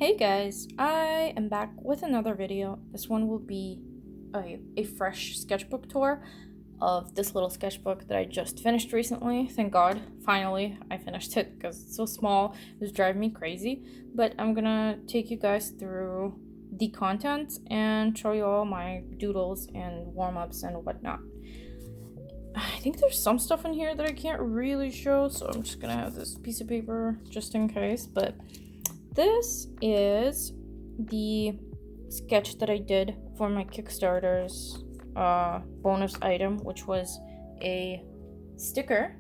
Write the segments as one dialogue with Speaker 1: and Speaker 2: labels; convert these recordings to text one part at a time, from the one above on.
Speaker 1: Hey guys, I am back with another video. This one will be a fresh sketchbook tour of this little sketchbook that I just finished recently. Thank God, finally I finished it because it's so small. It was driving me crazy. But I'm gonna take you guys through the contents and show you all my doodles and warm-ups and whatnot. I think there's some stuff in here that I can't really show, so I'm just gonna have this piece of paper just in case, but this is the sketch that I did for my Kickstarter's bonus item, which was a sticker,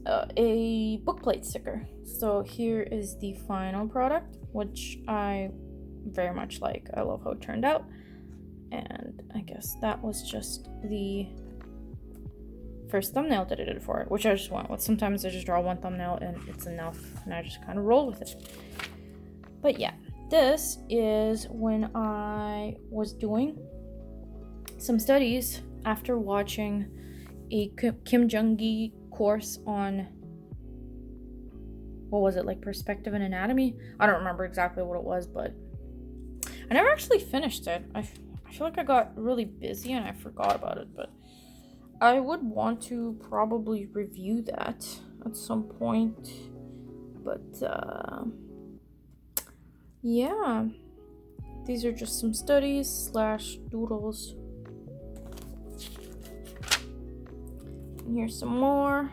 Speaker 1: a bookplate sticker. So here is the final product, which I very much like. I love how it turned out. And I guess that was just the first thumbnail that I did for it, which I just went with. Sometimes I just draw one thumbnail and it's enough, and I just kind of roll with it. But yeah, this is when I was doing some studies after watching a Kim Jung-gi course on, what was it, like perspective and anatomy? I don't remember exactly what it was, but I never actually finished it. I feel like I got really busy and I forgot about it, but I would want to probably review that at some point. But yeah, these are just some studies / doodles. And here's some more.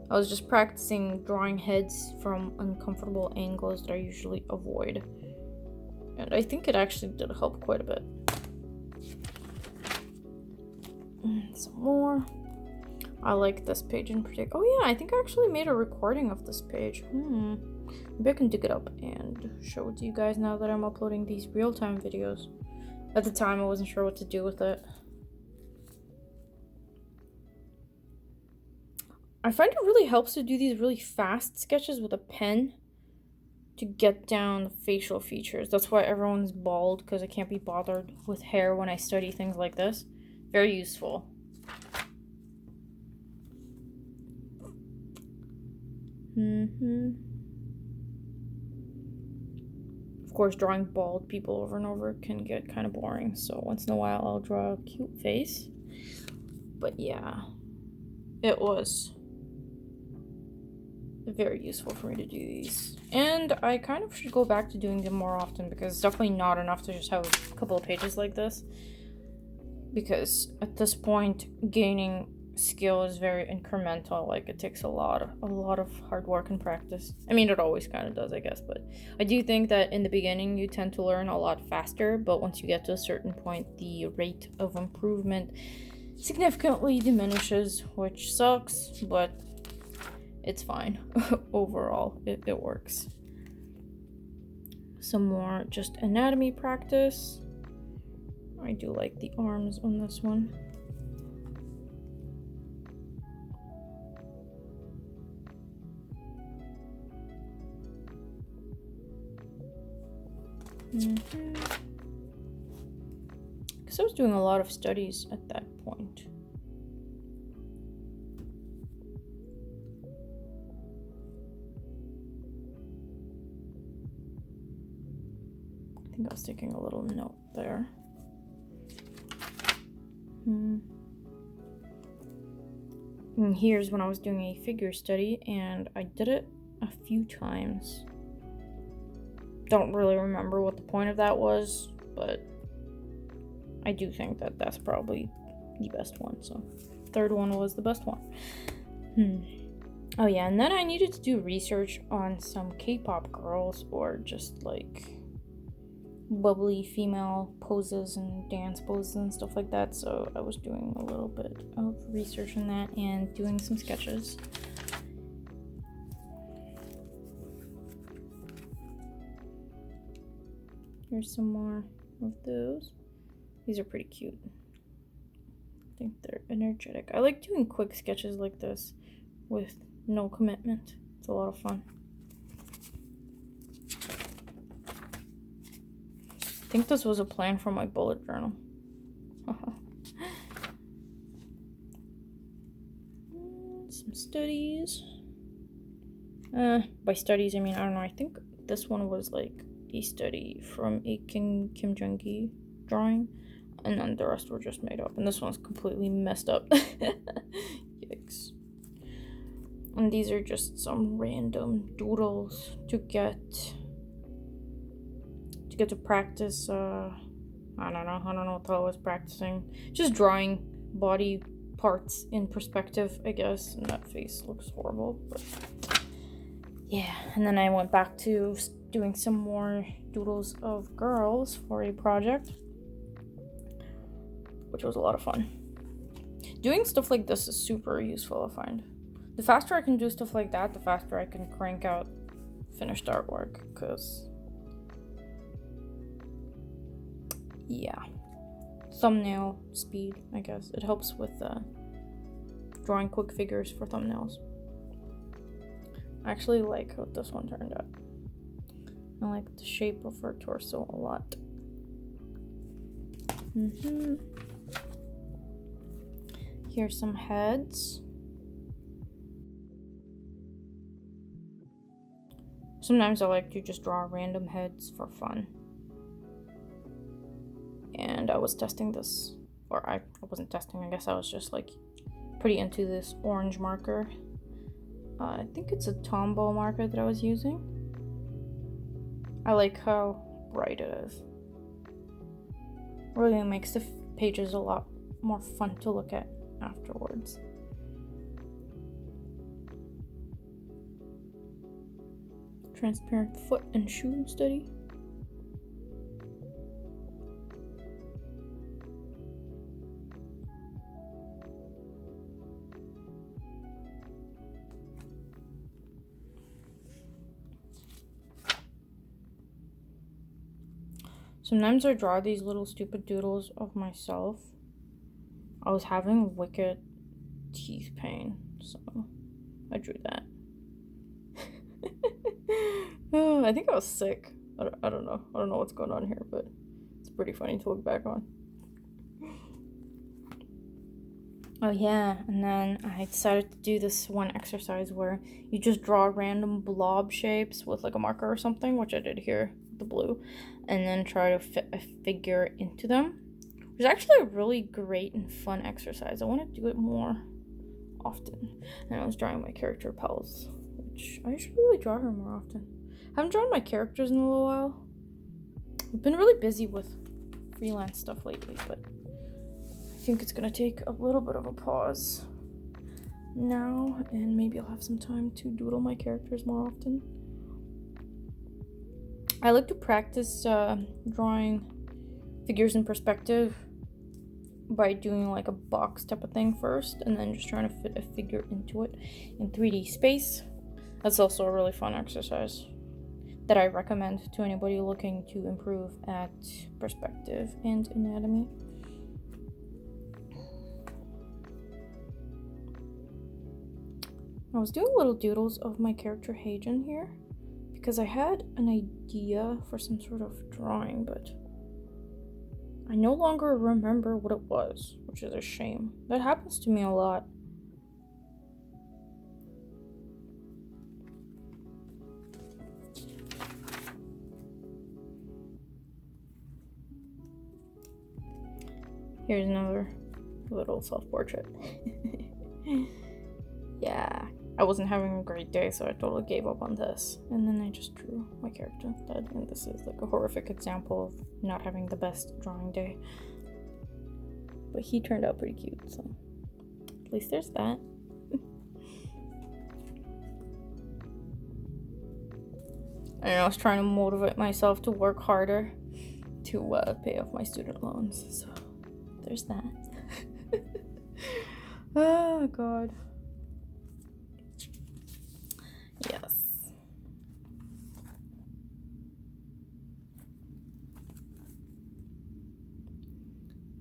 Speaker 1: I was just practicing drawing heads from uncomfortable angles that I usually avoid, and I think it actually did help quite a bit. Some more. I like this page in particular. Oh yeah, I think I actually made a recording of this page. Maybe I can dig it up and show it to you guys now that I'm uploading these real-time videos. At the time, I wasn't sure what to do with it. I find it really helps to do these really fast sketches with a pen to get down the facial features. That's why everyone's bald, because I can't be bothered with hair when I study things like this. Very useful. Of course, drawing bald people over and over can get kind of boring, so once in a while I'll draw a cute face. But yeah, it was very useful for me to do these. And I kind of should go back to doing them more often, because it's definitely not enough to just have a couple of pages like this. Because at this point, gaining skill is very incremental. Like, it takes a lot of hard work and practice. I mean, it always kind of does, I guess, but I do think that in the beginning you tend to learn a lot faster, but once you get to a certain point, the rate of improvement significantly diminishes, which sucks, but it's fine. Overall, it works. Some more just anatomy practice. I do like the arms on this one. Because I was doing a lot of studies at that point. I think I was taking a little note there. And here's when I was doing a figure study, and I did it a few times. Don't really remember what the point of that was, but I do think that that's probably the best one. So third one was the best one. Oh yeah, and then I needed to do research on some K-pop girls, or just like bubbly female poses and dance poses and stuff like that, so I was doing a little bit of research on that and doing some sketches. Here's some more of those. These are pretty cute. I think they're energetic. I like doing quick sketches like this with no commitment. It's a lot of fun. I think this was a plan for my bullet journal. Some studies. By studies, I mean, I don't know, I think this one was like a study from a Kim Jong-gi drawing, and then the rest were just made up, and this one's completely messed up. Yikes. And these are just some random doodles to get to practice. I don't know what the hell I was practicing. Just drawing body parts in perspective, I guess. And that face looks horrible, but yeah. And then I went back to doing some more doodles of girls for a project, which was a lot of fun. Doing stuff like this is super useful, I find. The faster I can do stuff like that, the faster I can crank out finished artwork, because yeah, thumbnail speed, I guess. It helps with drawing quick figures for thumbnails. I actually like how this one turned out. I like the shape of her torso a lot. Here's some heads. Sometimes I like to just draw random heads for fun. And I was testing this, or I wasn't testing, I guess I was just like pretty into this orange marker. I think it's a Tombow marker that I was using. I like how bright it is. Really makes the pages a lot more fun to look at afterwards. Transparent foot and shoe study. Sometimes I draw these little stupid doodles of myself. I was having wicked teeth pain, so I drew that. Oh, I think I was sick. I don't know. I don't know what's going on here, but it's pretty funny to look back on. Oh yeah, and then I decided to do this one exercise where you just draw random blob shapes with like a marker or something, which I did here, the blue, and then try to fit a figure into them. It was actually a really great and fun exercise. I want to do it more often. And I was drawing my character Pels, which I should really draw her more often. I haven't drawn my characters in a little while. I've been really busy with freelance stuff lately, but I think it's gonna take a little bit of a pause now, and maybe I'll have some time to doodle my characters more often. I like to practice drawing figures in perspective by doing like a box type of thing first, and then just trying to fit a figure into it in 3D space. That's also a really fun exercise that I recommend to anybody looking to improve at perspective and anatomy. I was doing little doodles of my character Hagen here because I had an idea for some sort of drawing, but I no longer remember what it was, which is a shame. That happens to me a lot. Here's another little self-portrait. Yeah, I wasn't having a great day, so I totally gave up on this. And then I just drew my character instead. And this is like a horrific example of not having the best drawing day. But he turned out pretty cute, so at least there's that. And I was trying to motivate myself to work harder to pay off my student loans, so there's that. Oh god. Yes.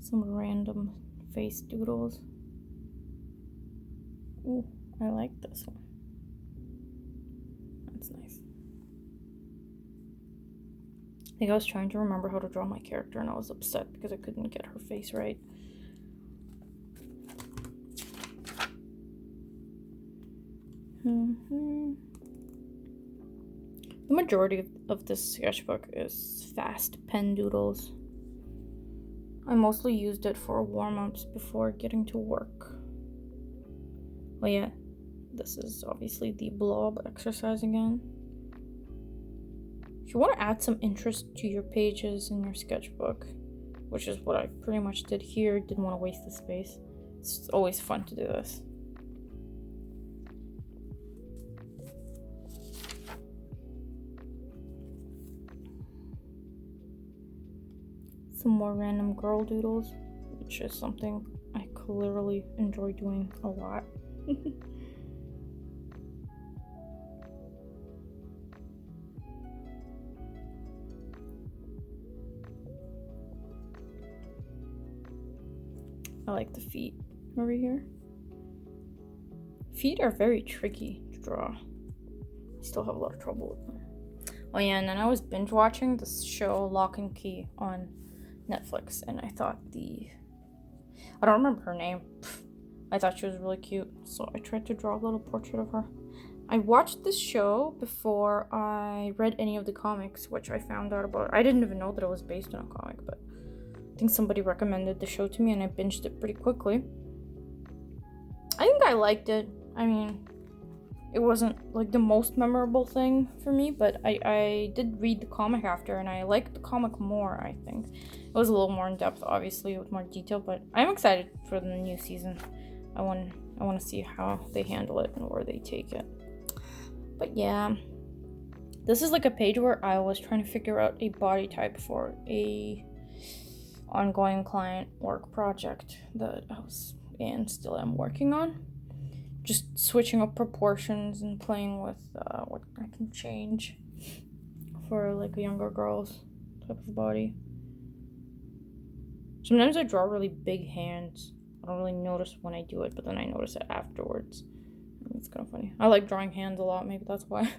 Speaker 1: Some random face doodles. Ooh, I like this one. That's nice. I think I was trying to remember how to draw my character and I was upset because I couldn't get her face right. The majority of this sketchbook is fast pen doodles. I mostly used it for warm-ups before getting to work. Oh yeah, this is obviously the blob exercise again. If you want to add some interest to your pages in your sketchbook, which is what I pretty much did here, didn't want to waste the space. It's always fun to do this. Some more random girl doodles, which is something I clearly enjoy doing a lot. I like the feet over here. Feet are very tricky to draw. I still have a lot of trouble with them. Oh yeah, and then I was binge watching this show Lock and Key on Netflix, and I thought I don't remember her name. I thought she was really cute, so I tried to draw a little portrait of her. I watched this show before I read any of the comics, which I found out about. I didn't even know that it was based on a comic, but I think somebody recommended the show to me, and I binged it pretty quickly. I think I liked it. I mean, it wasn't like the most memorable thing for me, but I did read the comic after, and I liked the comic more, I think. It was a little more in depth, obviously, with more detail, but I'm excited for the new season. I want to see how they handle it and where they take it. But yeah, this is like a page where I was trying to figure out a body type for a ongoing client work project that I was and still am working on. Just switching up proportions and playing with what I can change for like a younger girl's type of body. Sometimes I draw really big hands. I don't really notice when I do it, but then I notice it afterwards. It's kind of funny. I like drawing hands a lot, maybe that's why.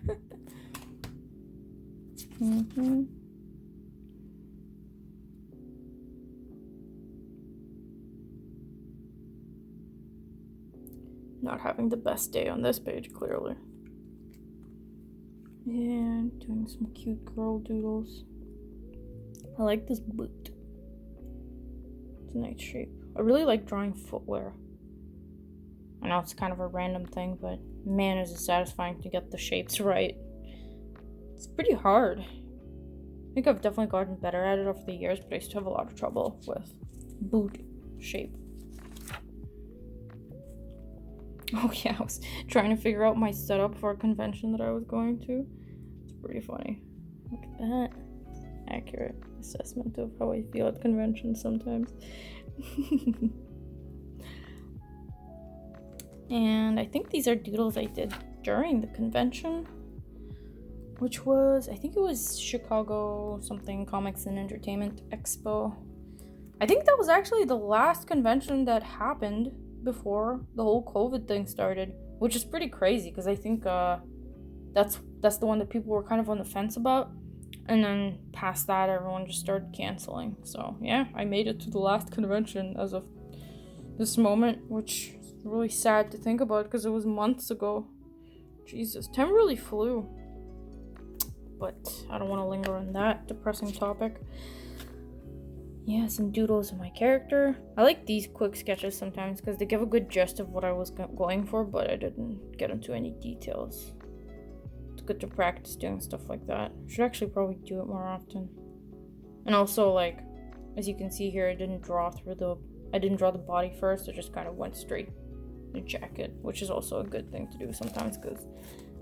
Speaker 1: Not having the best day on this page, clearly. And doing some cute girl doodles. I like this boot. It's a nice shape. I really like drawing footwear. I know it's kind of a random thing, but man, is it satisfying to get the shapes right. It's pretty hard. I think I've definitely gotten better at it over the years, but I still have a lot of trouble with boot shape. Oh yeah, I was trying to figure out my setup for a convention that I was going to. It's pretty funny. Look at that. Accurate assessment of how I feel at conventions sometimes. And I think these are doodles I did during the convention, which was, I think it was Chicago something Comics and Entertainment Expo. I think that was actually the last convention that happened before the whole COVID thing started, which is pretty crazy because I think that's the one that people were kind of on the fence about, and then past that everyone just started canceling. So yeah, I made it to the last convention as of this moment, which is really sad to think about because it was months ago. Jesus, time really flew. But I don't want to linger on that depressing topic. Yeah, some doodles of my character. I like these quick sketches sometimes because they give a good gist of what I was going for, but I didn't get into any details. It's good to practice doing stuff like that. Should actually probably do it more often. And also, like, as you can see here, I didn't draw the body first. I just kind of went straight to the jacket, which is also a good thing to do sometimes because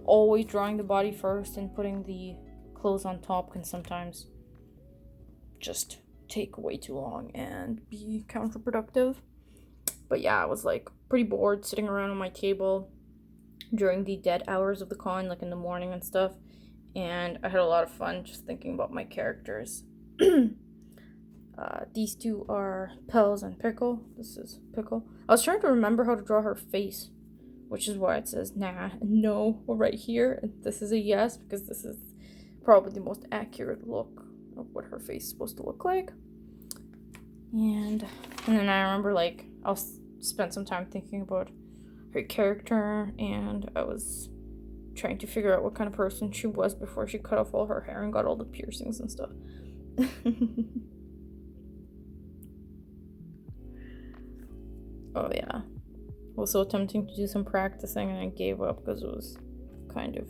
Speaker 1: always drawing the body first and putting the clothes on top can sometimes just take way too long and be counterproductive. But yeah, I was like pretty bored sitting around on my table during the dead hours of the con, like in the morning and stuff, and I had a lot of fun just thinking about my characters. These two are Pels and Pickle. This is Pickle. I was trying to remember how to draw her face, which is why it says nah and no right here, and this is a yes because this is probably the most accurate look of what her face is supposed to look like. And then I remember, like, spent some time thinking about her character, and I was trying to figure out what kind of person she was before she cut off all her hair and got all the piercings and stuff. Oh yeah. Also attempting to do some practicing, and I gave up because it was kind of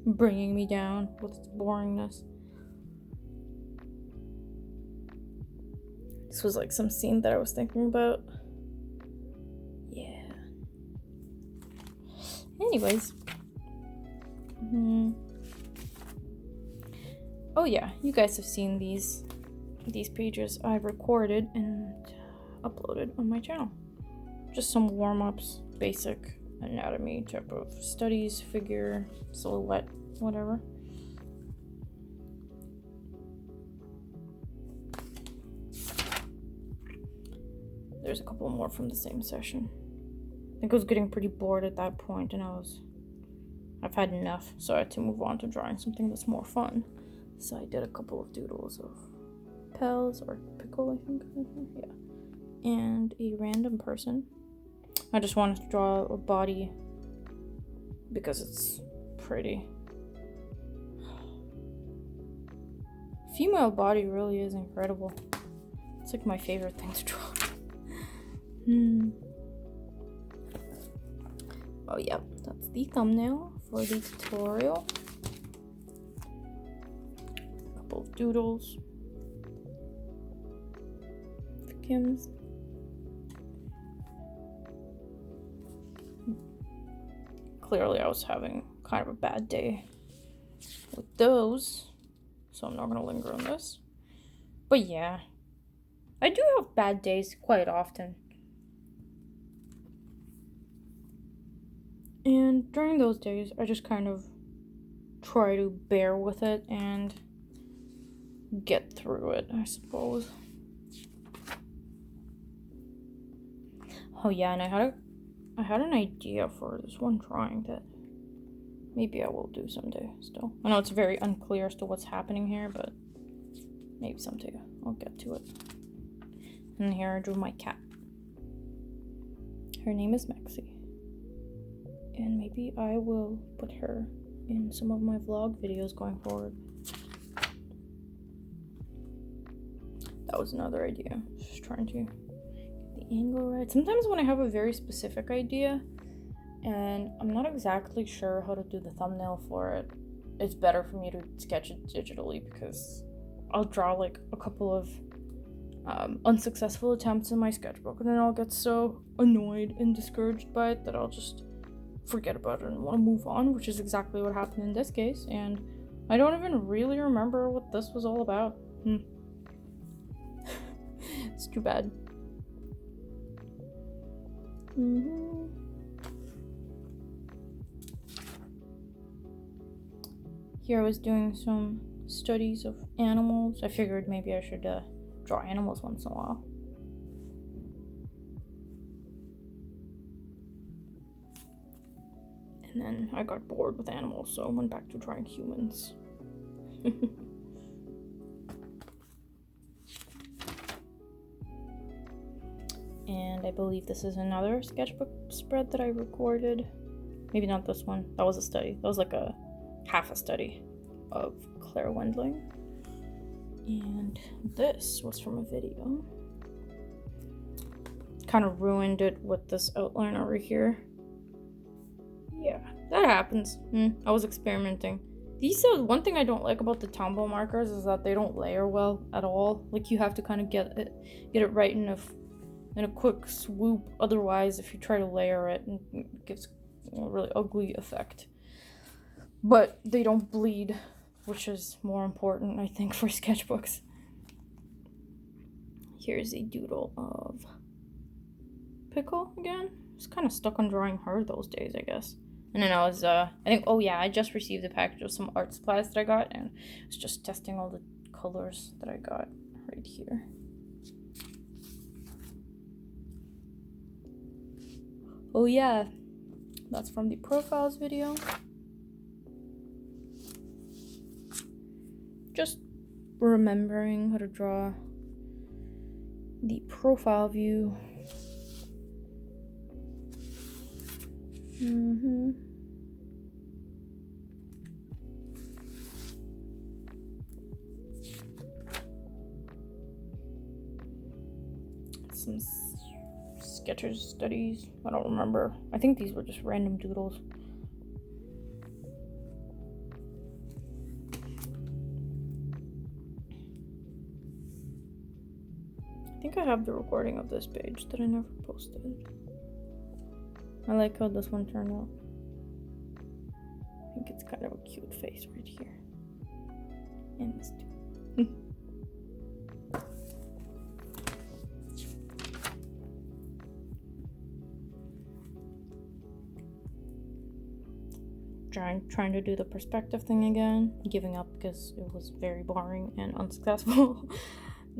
Speaker 1: bringing me down with its boringness. This was like some scene that I was thinking about. Yeah. Anyways. Oh yeah, you guys have seen these pages I've recorded and uploaded on my channel. Just some warm-ups, basic anatomy type of studies, figure, silhouette, whatever. There's a couple more from the same session. I think I was getting pretty bored at that point, and I've had enough, so I had to move on to drawing something that's more fun. So I did a couple of doodles of Pels or Pickle, I think. Yeah. And a random person. I just wanted to draw a body because it's pretty. Female body really is incredible. It's like my favorite thing to draw. Oh yeah, that's the thumbnail for the tutorial. A couple of doodles. The Kims. Clearly I was having kind of a bad day with those, so I'm not gonna linger on this. But yeah, I do have bad days quite often. And during those days, I just kind of try to bear with it and get through it, I suppose. Oh yeah, and I had an idea for this one drawing that maybe I will do someday still. I know it's very unclear as to what's happening here, but maybe someday I'll get to it. And here I drew my cat. Her name is Maxie. And maybe I will put her in some of my vlog videos going forward. That was another idea. Just trying to get the angle right. Sometimes when I have a very specific idea and I'm not exactly sure how to do the thumbnail for it, it's better for me to sketch it digitally, because I'll draw like a couple of unsuccessful attempts in my sketchbook, and then I'll get so annoyed and discouraged by it that I'll just forget about it and want to move on, which is exactly what happened in this case. And I don't even really remember what this was all about. It's too bad. Here I was doing some studies of animals. I figured maybe I should draw animals once in a while. And then I got bored with animals, so I went back to drawing humans. And I believe this is another sketchbook spread that I recorded. Maybe not this one. That was a study. That was like a half a study of Claire Wendling. And this was from a video. Kind of ruined it with this outline over here. Yeah, that happens. I was experimenting. These are one thing I don't like about the Tombow markers is that they don't layer well at all. Like, you have to kind of get it right in a quick swoop. Otherwise, if you try to layer it, it gives a really ugly effect. But they don't bleed, which is more important, I think, for sketchbooks. Here's a doodle of Pickle again. I was kind of stuck on drawing her those days, I guess. And then I was, I just received a package of some art supplies that I got, and I was just testing all the colors that I got right here. Oh yeah, that's from the profiles video. Just remembering how to draw the profile view. some sketches, studies. I don't remember. I think these were just random doodles. I think I have the recording of this page that I never posted. I like how this one turned out. I think it's kind of a cute face right here. And this too. Trying to do the perspective thing again. Giving up because it was very boring and unsuccessful.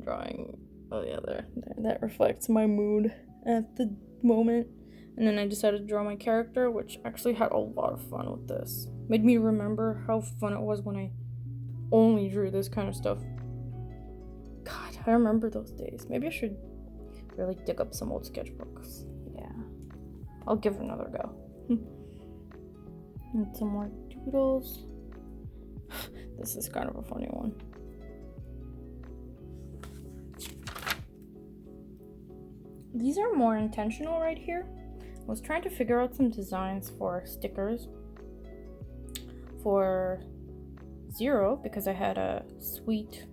Speaker 1: Drawing, oh yeah, there. That reflects my mood at the moment. And then I decided to draw my character, which actually had a lot of fun with this. Made me remember how fun it was when I only drew this kind of stuff. God, I remember those days. Maybe I should really dig up some old sketchbooks. Yeah. I'll give it another go. And some more doodles. This is kind of a funny one. These are more intentional right here. I was trying to figure out some designs for stickers for 0 because I had a sweet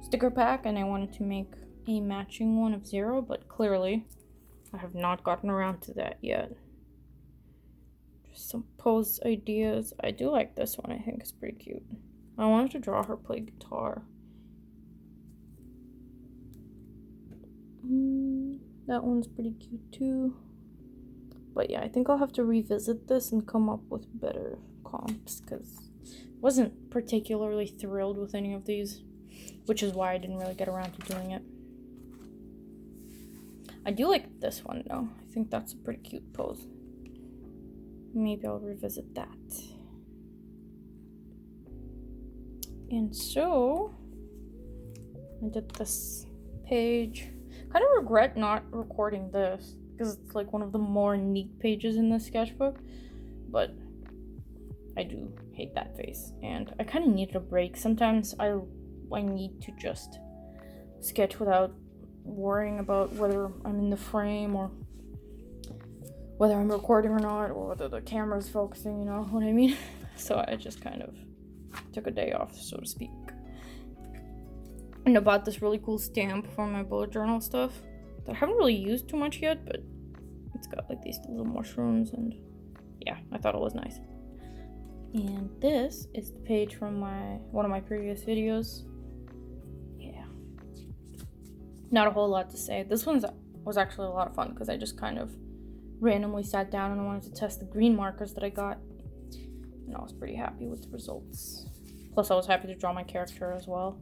Speaker 1: sticker pack and I wanted to make a matching one of 0, but clearly I have not gotten around to that yet. Just some pose ideas. I do like this one. I think it's pretty cute. I wanted to draw her play guitar. That one's pretty cute too. But yeah, I think I'll have to revisit this and come up with better comps because I wasn't particularly thrilled with any of these, which is why I didn't really get around to doing it. I do like this one though. I think that's a pretty cute pose. Maybe I'll revisit that. And so I did this page. Kind of regret not recording this because it's like one of the more neat pages in the sketchbook, but I do hate that face and I kind of needed a break. Sometimes I need to just sketch without worrying about whether I'm in the frame or whether I'm recording or not, or whether the camera's focusing, you know what I mean? So I just kind of took a day off, so to speak. And I bought this really cool stamp for my bullet journal stuff that I haven't really used too much yet, but it's got like these little mushrooms and yeah, I thought it was nice. And this is the page from one of my previous videos. Yeah. Not a whole lot to say. This one was actually a lot of fun because I just kind of randomly sat down and wanted to test the green markers that I got. And I was pretty happy with the results. Plus I was happy to draw my character as well.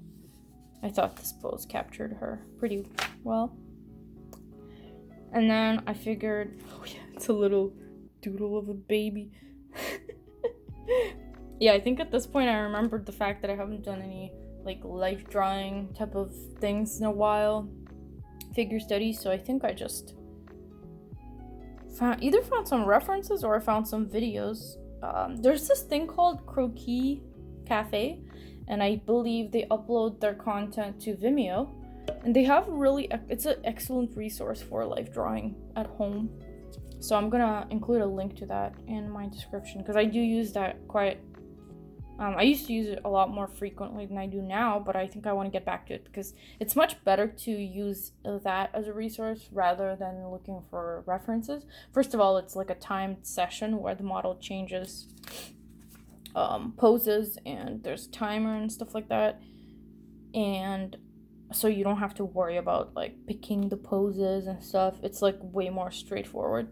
Speaker 1: I thought this pose captured her pretty well. And then I figured, oh yeah, it's a little doodle of a baby. Yeah, I think at this point I remembered the fact that I haven't done any like life drawing type of things in a while. Figure studies, so I think I just found some references or I found some videos. There's this thing called Croquis Cafe, and I believe they upload their content to Vimeo, and they have it's an excellent resource for life drawing at home. So I'm gonna include a link to that in my description because I do use that quite. I used to use it a lot more frequently than I do now, but I think I want to get back to it because it's much better to use that as a resource rather than looking for references. First of all, it's like a timed session where the model changes poses and there's a timer and stuff like that. And so you don't have to worry about like picking the poses and stuff. It's like way more straightforward.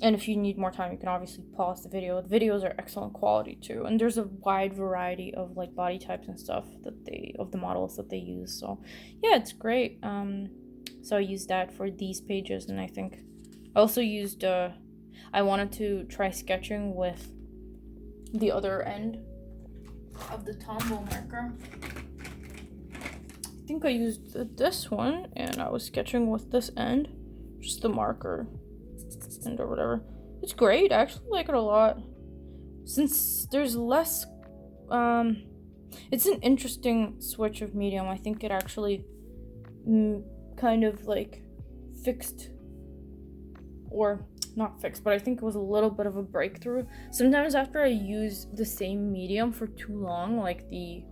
Speaker 1: And if you need more time, you can obviously pause the video. The videos are excellent quality too. And there's a wide variety of like body types and stuff of the models that they use. So yeah, it's great. So I used that for these pages, and I think I also used I wanted to try sketching with the other end of the Tombow marker. I think I used this one and I was sketching with this end, just the marker end or whatever. It's great. I actually like it a lot. Since there's less it's an interesting switch of medium. I think it actually kind of like fixed, or not fixed, but I think it was a little bit of a breakthrough. Sometimes after I use the same medium for too long, like the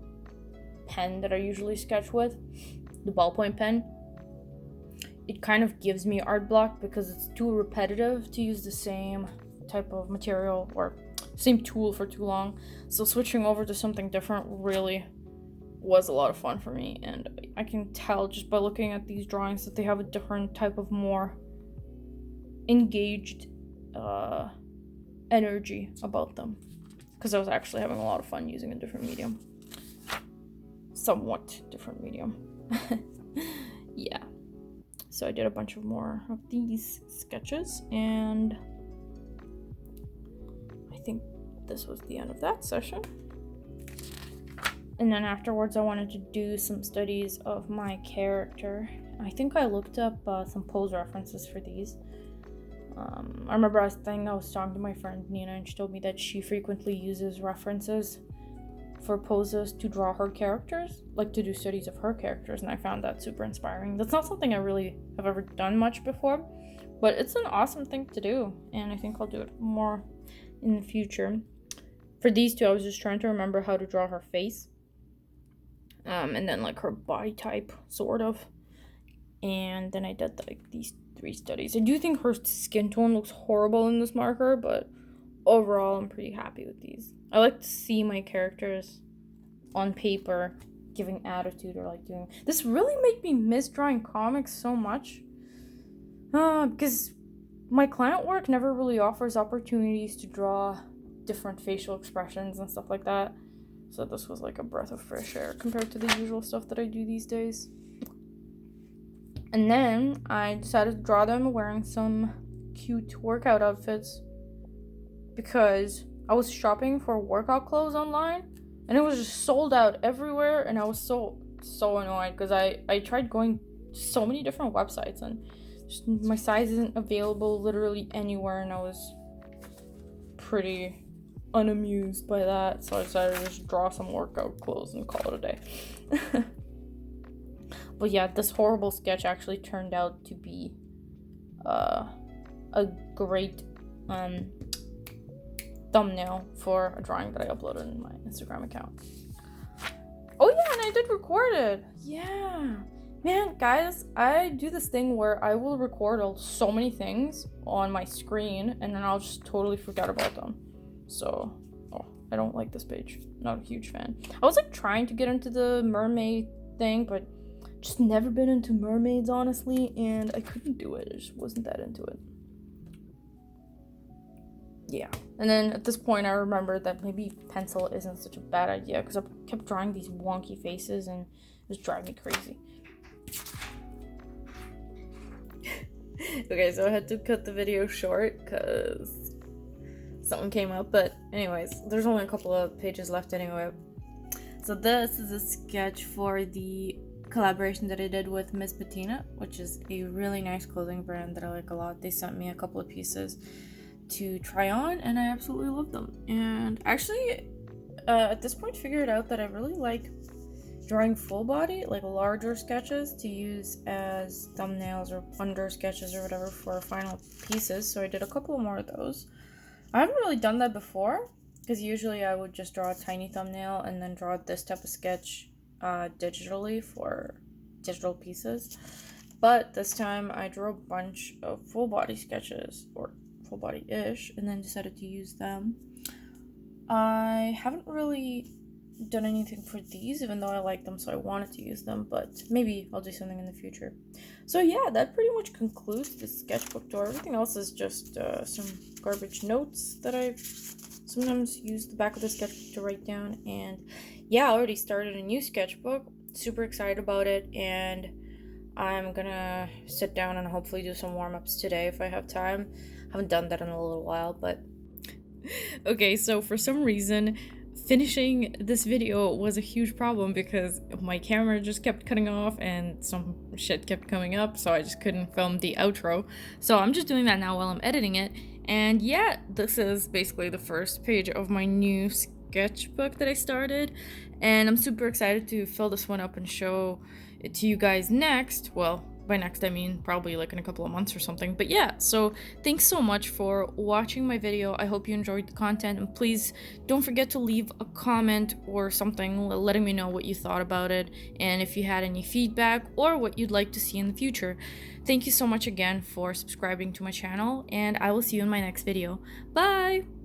Speaker 1: pen that I usually sketch with, the ballpoint pen, it kind of gives me art block because it's too repetitive to use the same type of material or same tool for too long. So switching over to something different really was a lot of fun for me, and I can tell just by looking at these drawings that they have a different type of more engaged energy about them, because I was actually having a lot of fun using a different medium, somewhat different medium. Yeah, so I did a bunch of more of these sketches, and I think this was the end of that session. And then afterwards I wanted to do some studies of my character. I think I looked up some pose references for these. I remember I was talking to my friend Nina, and she told me that she frequently uses references for poses to draw her characters, like to do studies of her characters, and I found that super inspiring. That's not something I really have ever done much before, but it's an awesome thing to do, and I think I'll do it more in the future. For these two, I was just trying to remember how to draw her face, and then like her body type, sort of, and then I did like these 3 studies. I do think her skin tone looks horrible in this marker, but overall I'm pretty happy with these. I like to see my characters on paper giving attitude, or like doing this. Really made me miss drawing comics so much, because my client work never really offers opportunities to draw different facial expressions and stuff like that, so this was like a breath of fresh air compared to the usual stuff that I do these days. And then I decided to draw them wearing some cute workout outfits, because I was shopping for workout clothes online and it was just sold out everywhere, and I was so annoyed because I tried going to so many different websites and just my size isn't available literally anywhere, and I was pretty unamused by that, so I decided to just draw some workout clothes and call it a day. But yeah, this horrible sketch actually turned out to be a great thumbnail for a drawing that I uploaded in my Instagram account. Oh yeah, and I did record it. Yeah. Man, guys, I do this thing where I will record so many things on my screen and then I'll just totally forget about them. So, I don't like this page. Not a huge fan. I was like trying to get into the mermaid thing, but just never been into mermaids, honestly, and I couldn't do it. I just wasn't that into it. Yeah. And then at this point, I remembered that maybe pencil isn't such a bad idea, because I kept drawing these wonky faces and it was driving me crazy. Okay, so I had to cut the video short because something came up, but anyways, there's only a couple of pages left anyway. So this is a sketch for the collaboration that I did with Miss Bettina, which is a really nice clothing brand that I like a lot. They sent me a couple of pieces to try on and I absolutely love them. And actually, at this point figured out that I really like drawing full body, like larger sketches to use as thumbnails or under sketches or whatever for final pieces, so I did a couple more of those. I haven't really done that before, because usually I would just draw a tiny thumbnail and then draw this type of sketch digitally for digital pieces, but this time I drew a bunch of full body sketches, or full body-ish, and then decided to use them. I haven't really done anything for these, even though I like them, so I wanted to use them, but maybe I'll do something in the future. So yeah, that pretty much concludes the sketchbook tour. Everything else is just some garbage notes that I've sometimes used the back of the sketchbook to write down. And yeah, I already started a new sketchbook, super excited about it, and I'm gonna sit down and hopefully do some warm-ups today if I have time. I haven't done that in a little while, but okay, so for some reason finishing this video was a huge problem because my camera just kept cutting off and some shit kept coming up, so I just couldn't film the outro. So I'm just doing that now while I'm editing it. And yeah, this is basically the first page of my new sketchbook that I started, and I'm super excited to fill this one up and show it to you guys next. Well, By next, I mean probably like in a couple of months or something. But yeah, so thanks so much for watching my video. I hope you enjoyed the content, and please don't forget to leave a comment or something letting me know what you thought about it, and if you had any feedback or what you'd like to see in the future. Thank you so much again for subscribing to my channel, and I will see you in my next video. Bye!